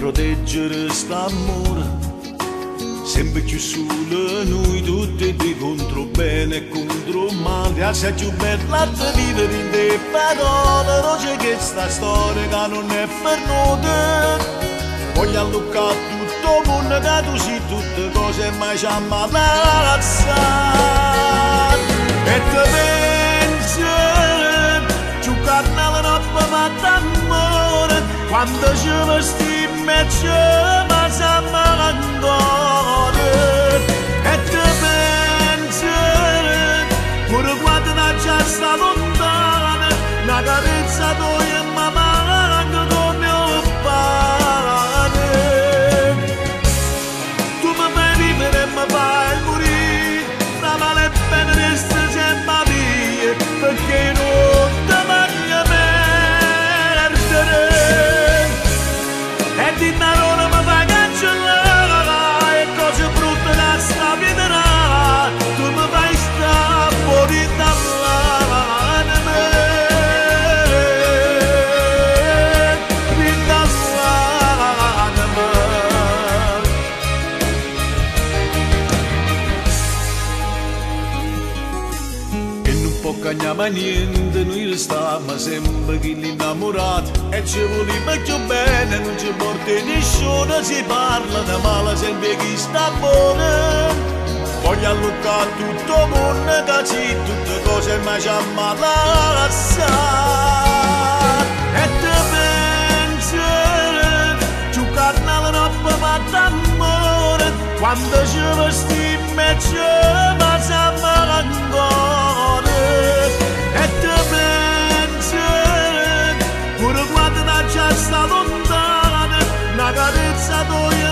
proteggere st'amore. Sempre più solo noi tutti di contro bene e contro male. Assai più bella di vivere in te parole. Non c'è che sta storia che non è per noi. Voglio alluccare tutto il mondo che tu sei tutte cose mai ci ammalazza. E te pensi, giocare nella notte fatta amore, quando ci vestimmo e ci passiamo ancora. E te pensi, pure quando non c'è sta lontana, una carezza tua e mi manca come un pane. Tu mi fai vivere e mi fai morire, la male e bene resta sempre via, perché non ti voglio perdere. E di narone mi fai cancellare, e cose brutte da sta vita, tu mi fai sta fuori dall'anima. E non può cagnare niente, noi restiamo sempre chi innamorati e ci vogliamo più bene, non ci porta nessuno, si parla di male sempre chi sta buono. Voglio alluccare tutto il mondo che c'è tutte cose ma ci ammalazza. E te pensi, giocare nella notte fatta amore, quando ci vestimmo e ci passiamo ancora. E te pensi, pure quando non c'è sta lontana, una carezza tua